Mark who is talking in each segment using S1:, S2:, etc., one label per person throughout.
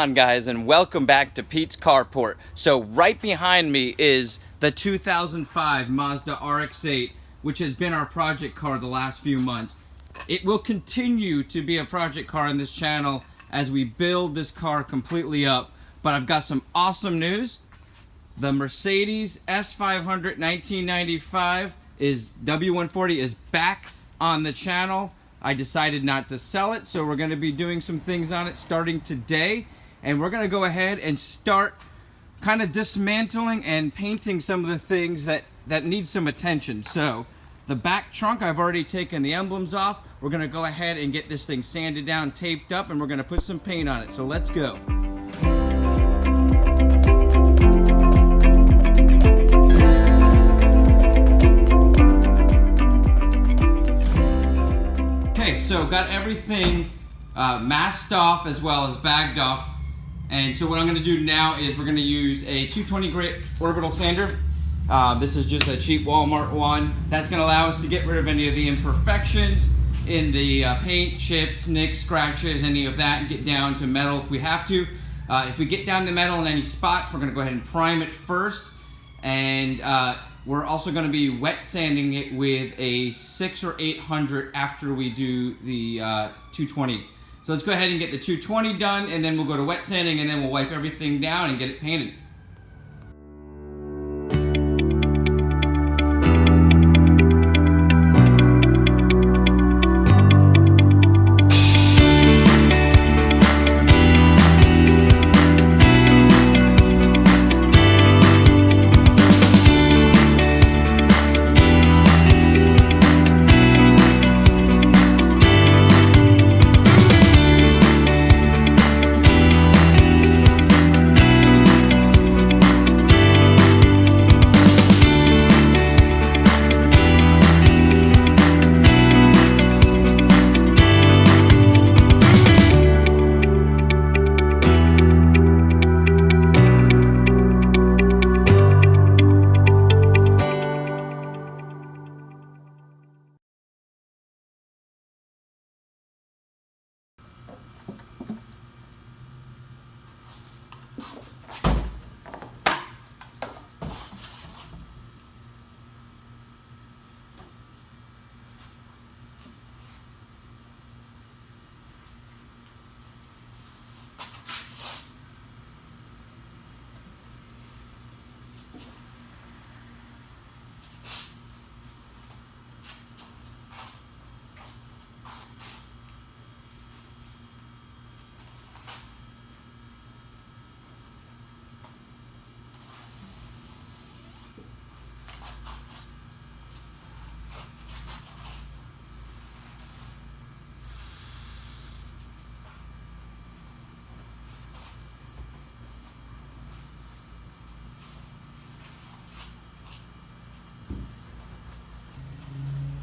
S1: on, guys, and welcome back to Pete's Carport. So right behind me is the 2005 Mazda RX-8, which has been our project car the last few months. It will continue to be a project car in this channel as we build this car completely up. But I've got some awesome news. The Mercedes S500 1995 W140 is back on the channel. I decided not to sell it, so we're going to be doing some things on it starting today. And we're going to go ahead and start kind of dismantling and painting some of the things that need some attention. So the back trunk, I've already taken the emblems off. We're going to go ahead and get this thing sanded down, taped up, and we're going to put some paint on it. So let's go. So got everything masked off as well as bagged off, and so what I'm going to do now is we're going to use a 220 grit orbital sander. This is just a cheap Walmart one. That's going to allow us to get rid of any of the imperfections in the paint, chips, nicks, scratches, any of that, and get down to metal if we have to. If we get down to metal in any spots, we're going to go ahead and prime it first, and we're also going to be wet sanding it with a 600 or 800 after we do the 220. So let's go ahead and get the 220 done, and then we'll go to wet sanding, and then we'll wipe everything down and get it painted.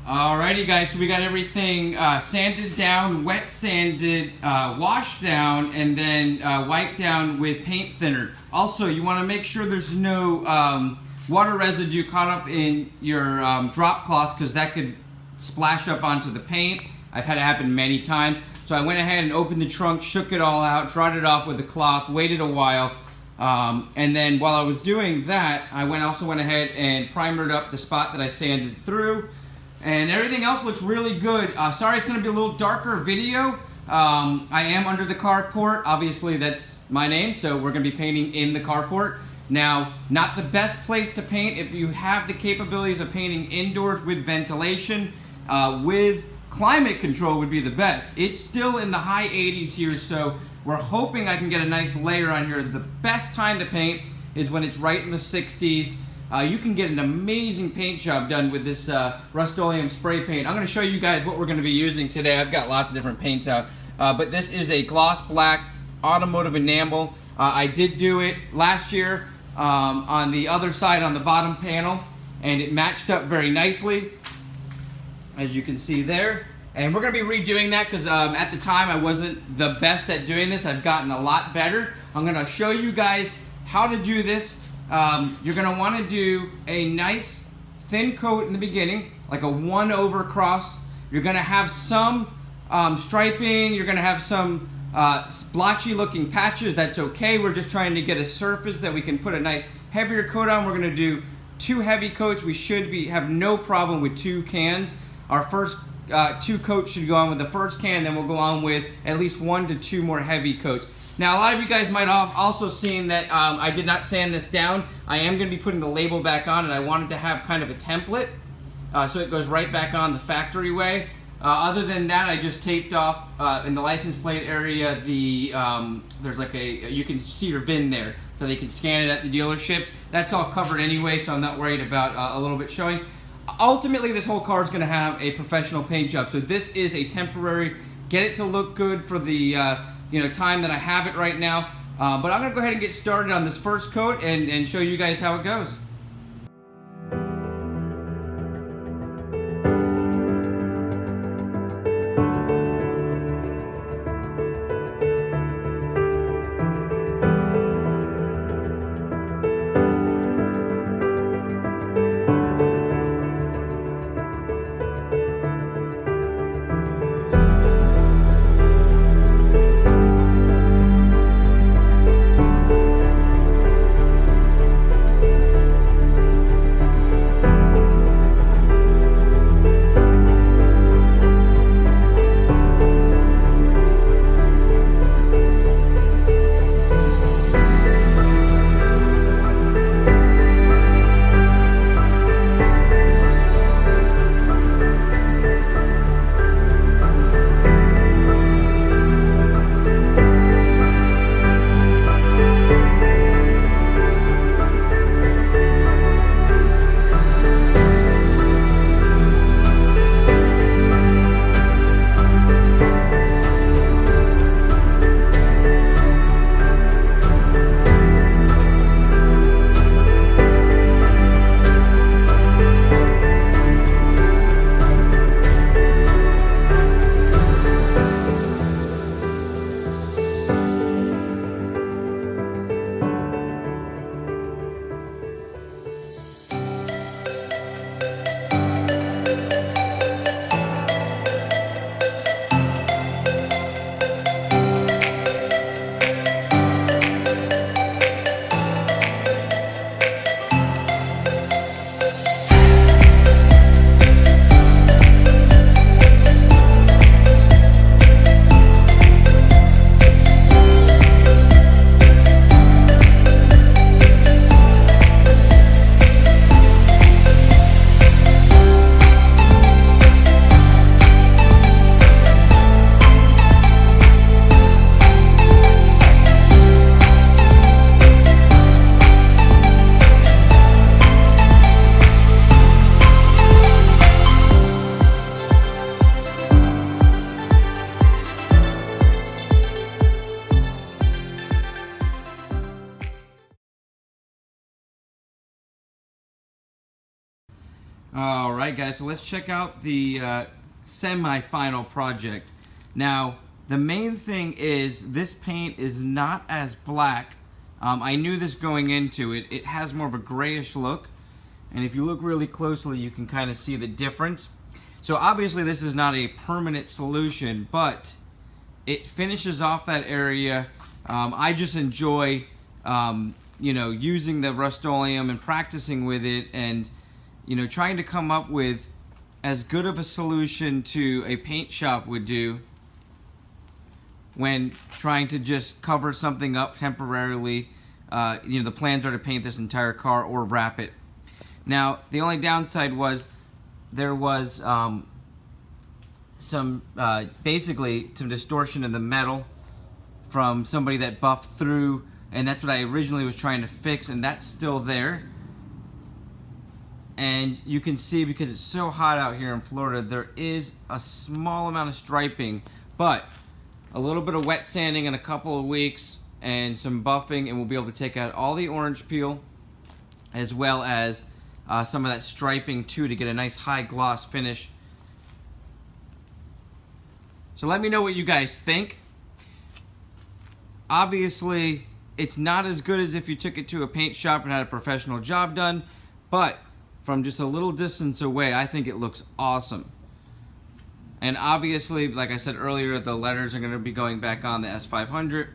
S1: Alrighty guys, so we got everything sanded down, wet sanded, washed down, and then wiped down with paint thinner. Also, you want to make sure there's no water residue caught up in your drop cloths, because that could splash up onto the paint. I've had it happen many times. So I went ahead and opened the trunk, shook it all out, dried it off with a cloth, waited a while, and then while I was doing that, I also went ahead and primered up the spot that I sanded through. And everything else looks really good. Sorry it's going to be a little darker video. I am under the carport. Obviously that's my name, so we're going to be painting in the carport. Now, not the best place to paint. If you have the capabilities of painting indoors with ventilation, with climate control would be the best. It's still in the high 80s here, so we're hoping I can get a nice layer on here. The best time to paint is when it's right in the 60s. You can get an amazing paint job done with this RUSTOLEUM spray paint. I'm going to show you guys what we're going to be using today. I've got lots of different paints out, but this is a gloss black automotive enamel. I did do it last year on the other side on the bottom panel, and it matched up very nicely, as you can see there. And we're going to be redoing that because at the time I wasn't the best at doing this. I've gotten a lot better. I'm going to show you guys how to do this. You're going to want to do a nice thin coat in the beginning, like a 1/over cross. You're going to have some striping. You're going to have some splotchy looking patches, that's okay. We're just trying to get a surface that we can put a nice heavier coat on. We're going to do 2 heavy coats. We should have no problem with 2 cans. Our first 2 coats should go on with the first can, then we'll go on with at least 1 to 2 more heavy coats. Now, a lot of you guys might have also seen that I did not sand this down. I am going to be putting the label back on, and I wanted to have kind of a template so it goes right back on the factory way. Other than that, I just taped off in the license plate area there's like you can see your VIN there, so they can scan it at the dealerships. That's all covered anyway, so I'm not worried about a little bit showing. Ultimately, this whole car is going to have a professional paint job, so this is a temporary, get it to look good for the time that I have it right now. But I'm going to go ahead and get started on this first coat and show you guys how it goes. Alright guys, so let's check out the semi-final project. Now, the main thing is this paint is not as black. I knew this going into it. It has more of a grayish look, and if you look really closely you can kind of see the difference. So obviously this is not a permanent solution, but it finishes off that area. I just enjoy using the Rust-Oleum and practicing with it, and trying to come up with as good of a solution to a paint shop would do when trying to just cover something up temporarily. The plans are to paint this entire car or wrap it. Now, the only downside was there was basically some distortion in the metal from somebody that buffed through, and that's what I originally was trying to fix, and that's still there. And you can see, because it's so hot out here in Florida, there is a small amount of striping, but a little bit of wet sanding in a couple of weeks and some buffing, and we'll be able to take out all the orange peel as well as some of that striping too, to get a nice high gloss finish. So let me know what you guys think. Obviously, it's not as good as if you took it to a paint shop and had a professional job done, but from just a little distance away, I think it looks awesome. And obviously, like I said earlier, the letters are going to be going back on the S500,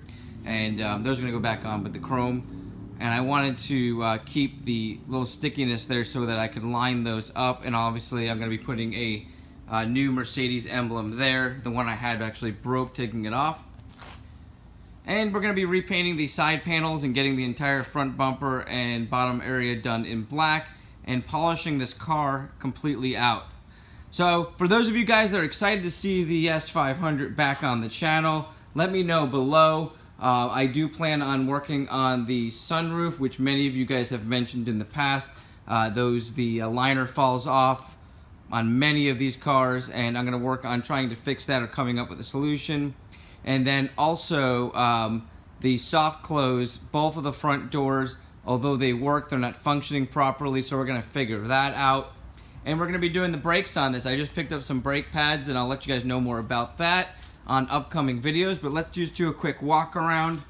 S1: and those are going to go back on with the chrome. And I wanted to keep the little stickiness there so that I could line those up. And obviously I'm going to be putting a new Mercedes emblem there. The one I had actually broke, taking it off. And we're going to be repainting the side panels and getting the entire front bumper and bottom area done in black and polishing this car completely out. So for those of you guys that are excited to see the S500 back on the channel, let me know below. I do plan on working on the sunroof, which many of you guys have mentioned in the past. The liner falls off on many of these cars, and I'm going to work on trying to fix that or coming up with a solution. And then also the soft close, both of the front doors, although they work, they're not functioning properly, so we're going to figure that out. And we're going to be doing the brakes on this. I just picked up some brake pads, and I'll let you guys know more about that on upcoming videos, but let's just do a quick walk around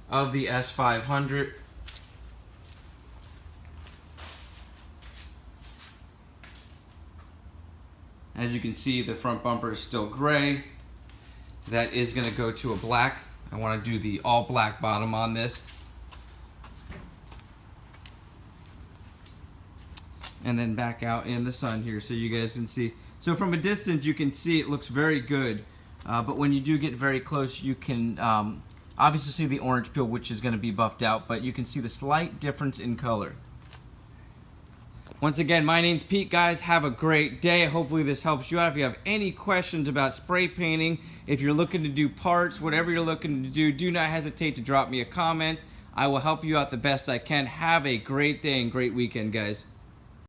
S1: of the S500. As you can see, the front bumper is still gray. That is going to go to a black. I want to do the all black bottom on this. And then back out in the sun here so you guys can see. So from a distance you can see it looks very good, but when you do get very close you can obviously see the orange peel, which is going to be buffed out, but you can see the slight difference in color. Once again, my name's Pete, guys. Have a great day. Hopefully this helps you out. If you have any questions about spray painting, if you're looking to do parts, whatever you're looking to do not hesitate to drop me a comment. I will help you out the best I can. Have a great day and great weekend, guys.